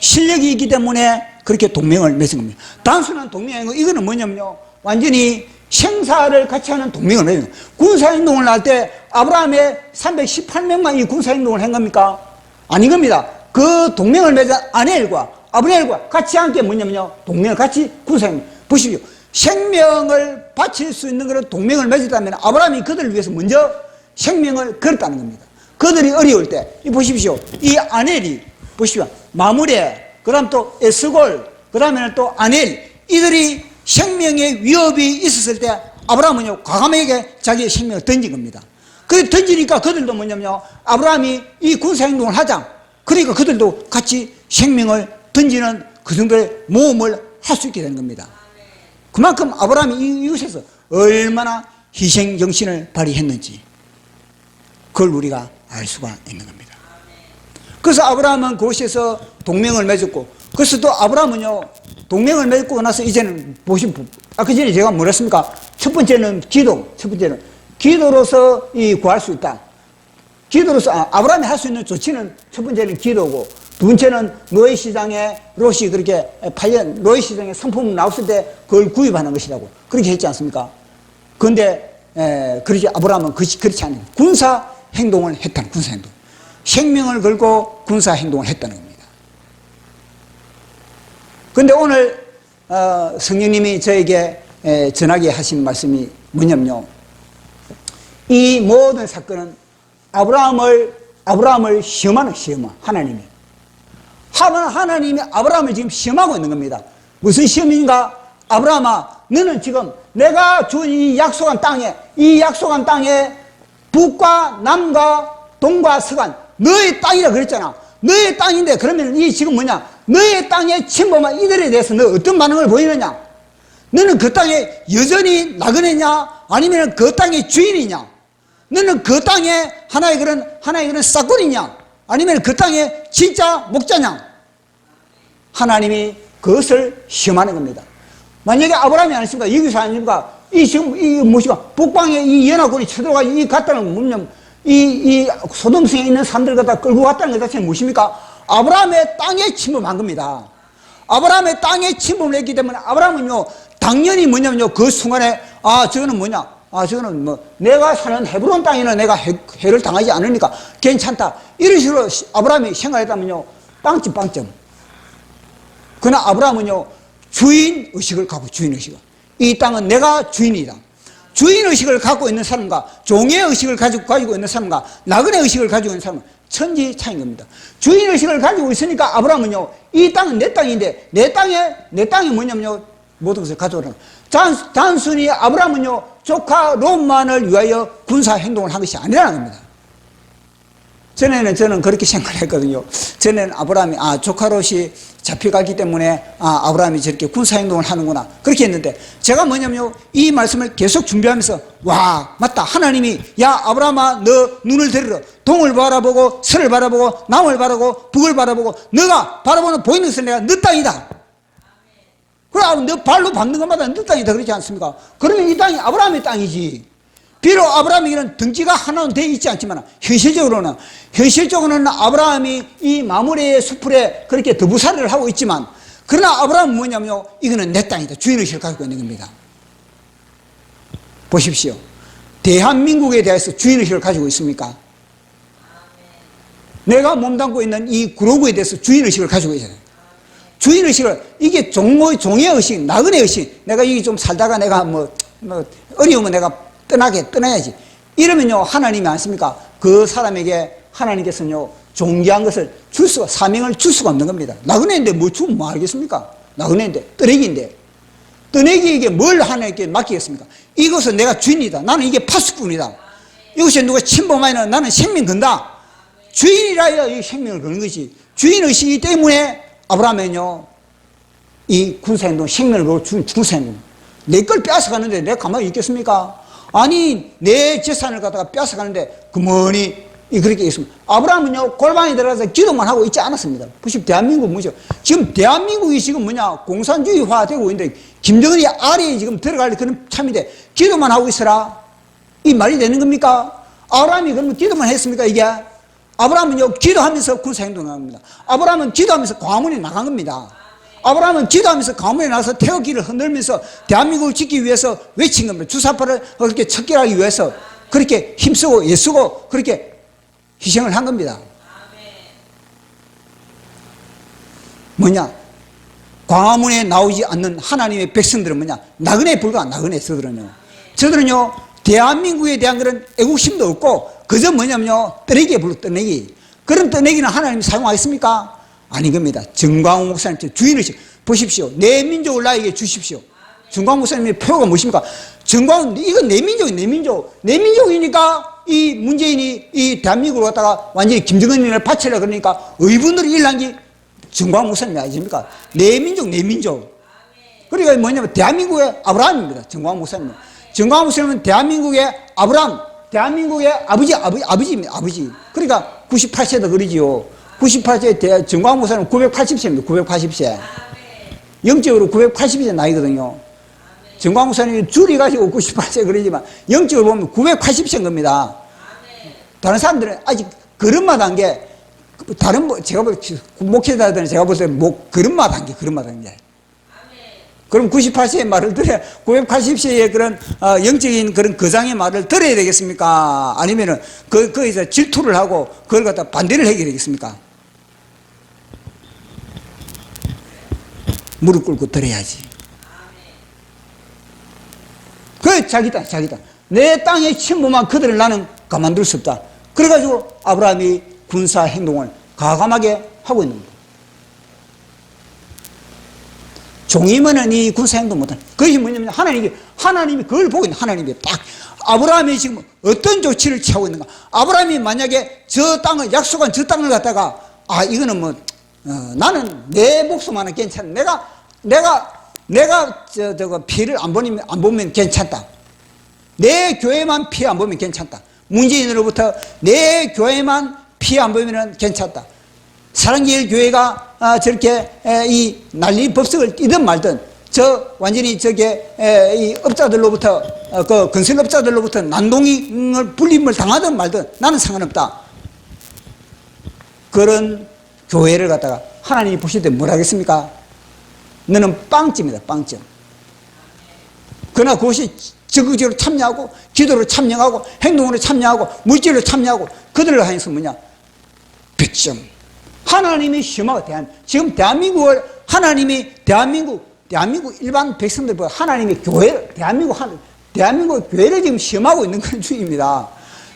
실력이 있기 때문에 그렇게 동맹을 맺은 겁니다. 단순한 동맹이 아니고 이거는 뭐냐면요, 완전히 생사를 같이 하는 동맹을 맺은 겁니다. 군사행동을 할 때 아브라함의 318명만 이 군사행동을 한 겁니까? 아닌 겁니다. 그 동맹을 맺은 아넬과 아브넬과 같이 함께 뭐냐면요, 동맹을 같이 군사행동. 보십시오. 생명을 바칠 수 있는 그런 동맹을 맺었다면 아브라함이 그들을 위해서 먼저 생명을 걸었다는 겁니다. 그들이 어려울 때, 이 보십시오. 이 아넬이, 보십시오. 마므레, 그 다음 또 에스골, 그 다음에는 또 아넬, 이들이 생명의 위협이 있었을 때 아브라함은요, 과감하게 자기의 생명을 던진 겁니다. 그 던지니까 그들도 뭐냐면요, 아브라함이 이 군사행동을 하자. 그러니까 그들도 같이 생명을 던지는 그 정도의 모험을 할 수 있게 되는 겁니다. 그만큼 아브라함이 이곳에서 얼마나 희생정신을 발휘했는지 그걸 우리가 알 수가 있는 겁니다. 그래서 아브라함은 그곳에서 동맹을 맺었고, 그래서 또 아브라함은요, 동맹을 맺고 나서 이제는 보시면, 아까 전에 제가 뭐라 했습니까? 첫 번째는 기도, 첫 번째는 기도로서 구할 수 있다. 기도로서, 아브라함이 할 수 있는 조치는 첫 번째는 기도고, 두 번째는 노예 시장에 롯이 그렇게 노예 시장에 상품 나왔을 때 그걸 구입하는 것이라고 그렇게 했지 않습니까? 그런데 그렇지 아브라함은 그렇지 않아요. 군사 행동을 했다는, 군사 행동. 생명을 걸고 군사 행동을 했다는 겁니다. 그런데 오늘 성령님이 저에게 전하게 하신 말씀이 뭐냐면요, 이 모든 사건은 아브라함을 시험하는 시험아, 하나님이 아브라함을 지금 시험하고 있는 겁니다. 무슨 시험인가? 아브라함아, 너는 지금 내가 준 이 약속한 땅에 북과 남과 동과 서간 너의 땅이라 그랬잖아. 너의 땅인데 그러면 이 지금 뭐냐? 너의 땅에 침범한 이들에 대해서 너 어떤 반응을 보이느냐? 너는 그 땅에 여전히 나그네냐? 아니면 그 땅의 주인이냐? 너는 그 땅에 하나의 그런 싹군이냐? 아니면 그 땅에 진짜 목자냐? 하나님이 그것을 시험하는 겁니다. 만약에 아브라함이 아니십니까? 여기서 아닙니까? 지금 무엇이가 북방에 이 연합군이 쳐들어가 갔다는 뭐냐면 이 소돔성에 있는 사람들 갖다 끌고 갔다는 것 자체는 무엇입니까? 아브라함의 땅에 침범한 겁니다. 아브라함의 땅에 침범을 했기 때문에 아브라함은요, 당연히 뭐냐면요, 그 순간에 저거는 뭐냐? 저거는 뭐 내가 사는 헤브론 땅에는 내가 해를 당하지 않으니까 괜찮다. 이런 식으로 아브라함이 생각했다면요, 빵점. 그러나 아브라함은요, 주인의식을 갖고, 주인의식을. 이 땅은 내가 주인이다. 주인의식을 갖고 있는 사람과 종의의식을 가지고 있는 사람과 나그네의식을 가지고 있는 사람은 천지 차이인 겁니다. 주인의식을 가지고 있으니까 아브라함은요, 이 땅은 내 땅인데 내 땅이 뭐냐면요, 모든 것을 가져오라. 단순히 아브라함은요, 조카 롯만을 위하여 군사 행동을 한 것이 아니라는 겁니다. 전에는 저는 그렇게 생각했거든요. 전에는 아브라함이, 조카 롯이 잡혀갔기 때문에, 아브라함이 저렇게 군사 행동을 하는구나. 그렇게 했는데, 제가 뭐냐면요, 이 말씀을 계속 준비하면서, 와, 맞다. 하나님이, 야, 아브라함아, 너 눈을 들으라. 동을 바라보고, 서를 바라보고, 남을 바라보고, 북을 바라보고, 너가 바라보는 보이는 것은 내가 너 땅이다. 그래, 너 발로 밟는 것마다 너 땅이다. 그렇지 않습니까? 그러면 이 땅이 아브라함의 땅이지. 비록 아브라함에게는 등지가 하나는 되어 있지 않지만, 현실적으로는 아브라함이 이 마므레의 수풀에 그렇게 더부살이를 하고 있지만, 그러나 아브라함은 뭐냐면요, 이거는 내 땅이다. 주인의식을 가지고 있는 겁니다. 보십시오. 대한민국에 대해서 주인의식을 가지고 있습니까? 내가 몸담고 있는 이 구로구에 대해서 주인의식을 가지고 있잖아요. 주인의식을, 이게 종의 의식, 나그네 의식, 내가 여기 좀 살다가 내가 어려우면 내가 떠나야지. 이러면요, 하나님이 않습니까? 그 사람에게 하나님께서는요, 존귀한 것을 사명을 줄 수가 없는 겁니다. 나그네인데 뭐 주면 뭐 알겠습니까? 나그네인데, 떠내기인데. 떠내기에게 뭘 하나님께 맡기겠습니까? 이것은 내가 주인이다. 나는 이게 파수꾼이다. 이것이 누가 침범하면 나는 생명 건다. 주인이라야 이 생명을 거는 것이. 주인의식이기 때문에 아브라함은요, 이 군사행동, 생명을 걸고 준 군사행동. 내 걸 빼앗아가는데 내가 가만히 있겠습니까? 아니, 내 재산을 갖다가 뺏어가는데 그머니 그렇게 있습니다. 아브라함은요, 골방에 들어가서 기도만 하고 있지 않았습니다. 보시면 대한민국 뭐죠? 지금 대한민국이 지금 뭐냐, 공산주의화 되고 있는데, 김정은이 아래에 지금 들어갈 그런 참인데, 기도만 하고 있어라. 이 말이 되는 겁니까? 아브라함이 그러면 기도만 했습니까, 이게? 아브라함은요, 기도하면서 군사행동을 합니다. 아브라함은 기도하면서 광문에 나간 겁니다. 아브라함은 기도하면서 가문에 나서 태극기를 흔들면서 대한민국을 지키기 위해서 외친 겁니다. 주사파를 그렇게 척결하기 위해서 그렇게 힘쓰고 애쓰고 그렇게 희생을 한 겁니다. 뭐냐? 광화문에 나오지 않는 하나님의 백성들은 뭐냐? 나그네에 불과한 나그네, 저들은요, 대한민국에 대한 그런 애국심도 없고, 그저 뭐냐면요, 떠내기에 불러, 떠내기. 그런 떠내기는 하나님이 사용하겠습니까? 아닌 겁니다. 정광훈 목사님 주인의식 보십시오. 내 민족을 나에게 주십시오. 정광훈 목사님의 표가 무엇입니까? 정광훈, 이건 내 민족. 내 민족이니까 이 문재인이 이 대한민국을 갖다가 완전히 김정은을 바치려 그러니까 의분으로 일난 게 정광훈 목사님이 아닙니까? 내 민족. 그러니까 뭐냐면 대한민국의 아브라함입니다. 정광훈 목사님은. 정광훈 목사님은 대한민국의 아브라함, 대한민국의 아버지입니다. 아버지. 그러니까 98세도 그러지요. 98세 정광훈 목사는 980세입니다. 980세. 영적으로 980세 나이거든요. 정광훈 목사님이 줄이 가지고 98세 그러지만 영적으로 보면 980세인 겁니다. 다른 사람들은 아직 걸음마다 한 게 다른 제가 볼 목회자들은 제가 볼 때 걸음마다 한 게. 그럼 98세의 말을 들어야 980세의 그런 영적인 그런 거장의 말을 들어야 되겠습니까? 아니면은 거기서 질투를 하고 그걸 갖다 반대를 해야 되겠습니까? 무릎 꿇고 들어야지. 그 자기다. 내 땅에 침범한 그들을 나는 가만둘 수 없다. 그래가지고 아브라함이 군사 행동을 과감하게 하고 있는 겁니다. 종이면은 이 군사 행동 못하는. 그것이 뭐냐면 하나님이 그걸 보고 있는 하나님이 딱 아브라함이 지금 어떤 조치를 취하고 있는가. 아브라함이 만약에 저 땅을 약속한 저 땅을 갖다가 이거는 나는 내 목숨 하나 괜찮아. 내가 저거 피해를 안 보면 괜찮다. 내 교회만 피해 안 보면 괜찮다. 문재인으로부터 내 교회만 피해 안 보면 괜찮다. 사랑제일 교회가 저렇게 이 난리 법석을 띄든 말든 완전히 이 업자들로부터 그 건설업자들로부터 난동을 불림을 당하든 말든 나는 상관없다. 그런 교회를 갖다가 하나님이 보실 때 뭘 하겠습니까? 너는 빵점이다. 빵점. 그러나 그것이 적극적으로 참여하고 기도로 참여하고 행동으로 참여하고 물질로 참여하고 그들을 하여서 뭐냐? 백점. 하나님이 시험하고 지금 대한민국을 하나님이 대한민국 일반 백성들보다 하나님의 교회 대한민국 교회를 지금 시험하고 있는 그런 중입니다.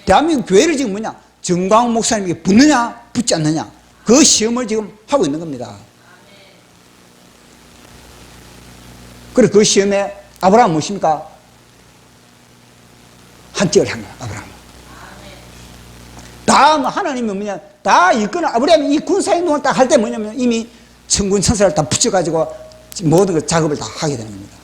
대한민국 교회를 지금 뭐냐? 정광훈 목사님에게 붙느냐 붙지 않느냐 그 시험을 지금 하고 있는 겁니다. 그래 그 시험에 아브라함 무엇입니까? 합격을 한 거야. 아브라함. 다 하나님은 뭐냐, 다 이거는 아브라함이 이 군사행동을 딱 할 때 뭐냐면 이미 천군 천사를 다 붙여가지고 모든 그 작업을 다 하게 되는 겁니다.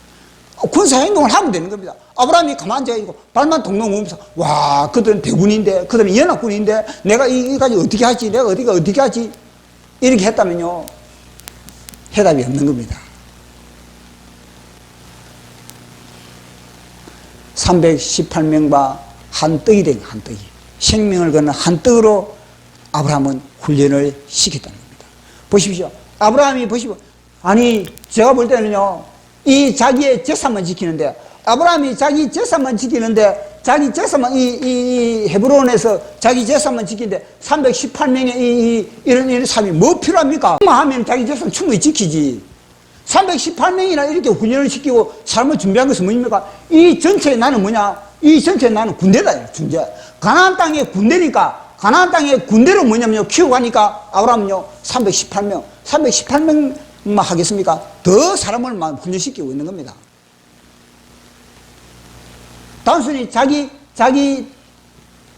군사행동을 하면 되는 겁니다. 아브라함이 가만히 앉아있고 발만 동동 보면서 와, 그들은 대군인데, 그들은 연합군인데 내가 이까지 어떻게 하지, 내가 어떻게 하지, 이렇게 했다면요 해답이 없는 겁니다. 318명과 한 떡이 된 한 떡이, 생명을 거는 한 떡으로 아브라함은 훈련을 시켰다는 겁니다. 보십시오. 아브라함이 보십시오. 아니 제가 볼 때는요, 이 자기의 제사만 지키는데, 아브라함이 자기 제사만 지키는데, 자기 제사만 이 헤브론에서 자기 제사만 지키는데 318명의 이런 삶이 뭐 필요합니까? 하면 자기 제사는 충분히 지키지. 318명이나 이렇게 훈련을 시키고 삶을 준비한 것은 뭡니까? 이 전체에 나는 뭐냐? 이 전체에 나는 군대다. 군대. 가나안 땅의 군대니까, 가나안 땅의 군대로 뭐냐면요, 키워가니까 아브라함은요 318명만 하겠습니까? 더 사람을 훈련시키고 있는 겁니다. 단순히 자기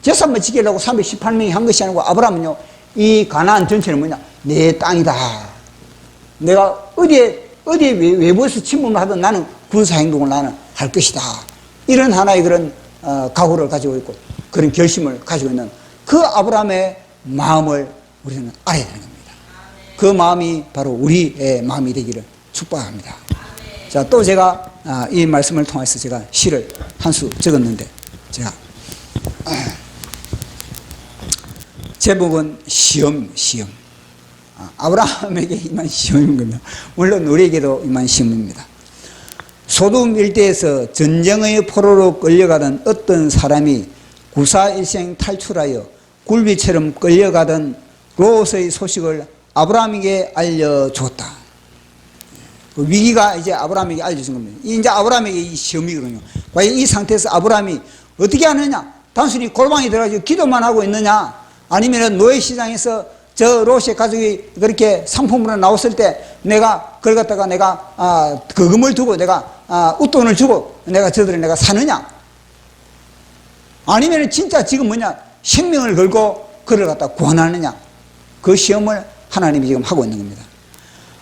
제사만 지키려고 318명이 한 것이 아니고, 아브라함은요 이 가나안 전체는 뭐냐, 내 땅이다. 내가 어디에 외부에서 침범을 하든 나는 군사행동을 나는 할 것이다. 이런 하나의 그런 각오를 가지고 있고 그런 결심을 가지고 있는 그 아브라함의 마음을 우리는 알아야 되는 겁니다. 그 마음이 바로 우리의 마음이 되기를 축복합니다. 자, 또 제가 이 말씀을 통해서 제가 시를 한 수 적었는데, 제가 제목은 시험. 아브라함에게 임한 시험인 겁니다. 물론 우리에게도 임한 시험입니다. 소돔 일대에서 전쟁의 포로로 끌려가던 어떤 사람이 구사일생 탈출하여 굴비처럼 끌려가던 롯의 소식을 아브라함에게 알려줬다. 그 위기가 이제 아브라함에게 알려준 겁니다. 이제 아브라함에게 이 시험이거든요. 과연 이 상태에서 아브라함이 어떻게 하느냐? 단순히 골방에 들어가서 기도만 하고 있느냐? 아니면 노예시장에서 저 롯의 가족이 그렇게 상품으로 나왔을 때 내가 그걸 갖다가 내가 그 금을 두고 내가 웃돈을 주고 내가 저들을 내가 사느냐? 아니면 진짜 지금 뭐냐, 생명을 걸고 그를 갖다 구원하느냐? 그 시험을 하나님이 지금 하고 있는 겁니다.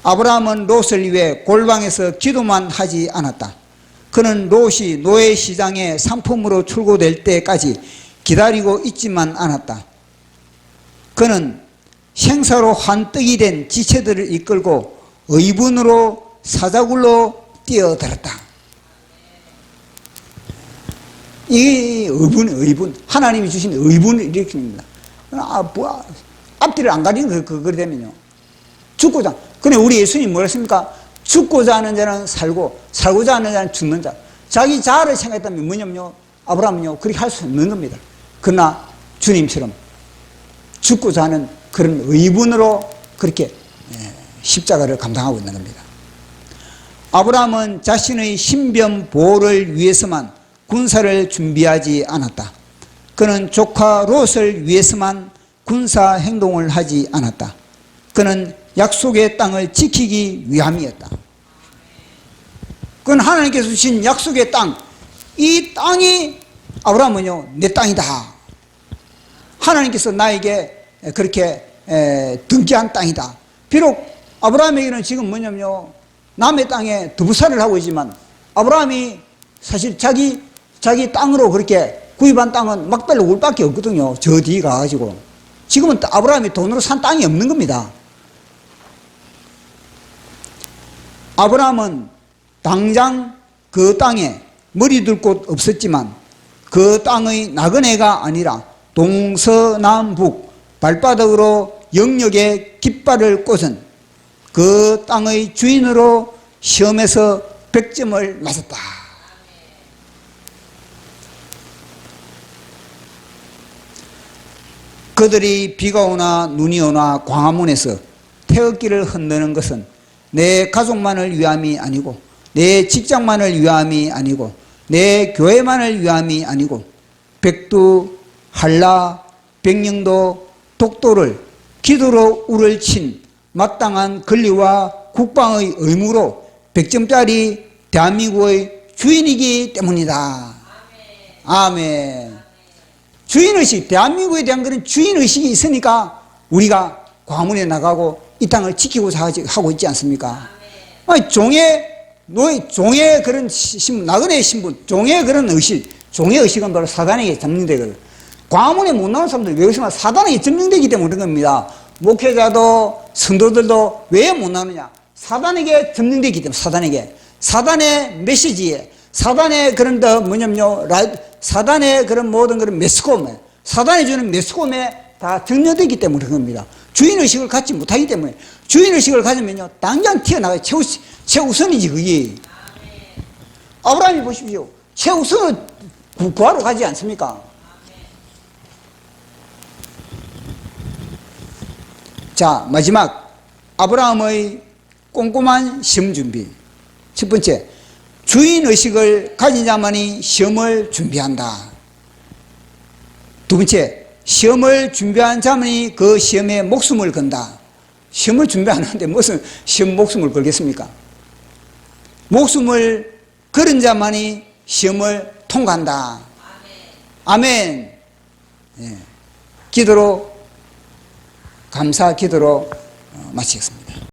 아브라함은 롯을 위해 골방에서 기도만 하지 않았다. 그는 롯이 노예 시장에 상품으로 출고될 때까지 기다리고 있지만 않았다. 그는 생사로 환떡이 된 지체들을 이끌고 의분으로 사자굴로 뛰어들었다. 이 의분, 하나님이 주신 의분을 일으킵니다. 앞뒤를 안 가리는 그걸 되면요, 죽고자. 근데 우리 예수님 뭐라 했습니까? 죽고자 하는 자는 살고, 살고자 하는 자는 죽는 자. 자기 자아를 생각했다면 뭐냐면요, 아브라함은요 그렇게 할 수 없는 겁니다. 그러나 주님처럼 죽고자 하는 그런 의분으로 그렇게 십자가를 감당하고 있는 겁니다. 아브라함은 자신의 신변 보호를 위해서만 군사를 준비하지 않았다. 그는 조카 롯을 위해서만 군사 행동을 하지 않았다. 그는 약속의 땅을 지키기 위함이었다. 그건 하나님께서 주신 약속의 땅, 이 땅이 아브라함은요 내 땅이다. 하나님께서 나에게 그렇게 등기한 땅이다. 비록 아브라함에게는 지금 뭐냐면요, 남의 땅에 두부살을 하고 있지만, 아브라함이 사실 자기 땅으로 그렇게 구입한 땅은 막달로 울밖에 없거든요. 저 뒤에 가가지고. 지금은 아브라함이 돈으로 산 땅이 없는 겁니다. 아브라함은 당장 그 땅에 머리 둘 곳 없었지만, 그 땅의 나그네가 아니라 동서남북 발바닥으로 영역의 깃발을 꽂은 그 땅의 주인으로 시험에서 100점을 맞았다. 그들이 비가 오나 눈이 오나 광화문에서 태극기를 흔드는 것은 내 가족만을 위함이 아니고, 내 직장만을 위함이 아니고, 내 교회만을 위함이 아니고, 백두, 한라, 백령도, 독도를 기도로 울을 친 마땅한 권리와 국방의 의무로 100점짜리 대한민국의 주인이기 때문이다. 아멘. 주인의식, 대한민국에 대한 그런 주인의식이 있으니까 우리가 과문에 나가고 이 땅을 지키고자 하고 있지 않습니까? 종의 그런 신분, 나그네의 신분, 종의 그런 의식, 종의 의식은 바로 사단에게 점령되거든. 과문에 못 나오는 사람들 왜 그러시면 사단에게 점령되기 때문에 그런 겁니다. 목회자도 성도들도 왜 못 나오느냐? 사단에게 점령되기 때문에, 사단의 메시지에, 사단의 그런 사단의 그런 모든 그런 메스콤에, 사단이 주는 메스콤에 다 점령되기 때문에 그런 겁니다. 주인의식을 갖지 못하기 때문에. 주인의식을 가지면요, 당장 튀어나가요. 최우선이지, 그게. 아브라함이 보십시오. 최우선을 구하러 가지 않습니까? 자, 마지막. 아브라함의 꼼꼼한 시험 준비. 첫 번째, 주인의식을 가진 자만이 시험을 준비한다. 두 번째, 시험을 준비한 자만이 그 시험에 목숨을 건다. 시험을 준비 안 하는데 무슨 시험 목숨을 걸겠습니까? 목숨을 걸은 자만이 시험을 통과한다. 아멘. 예. 기도로, 감사 기도로 마치겠습니다.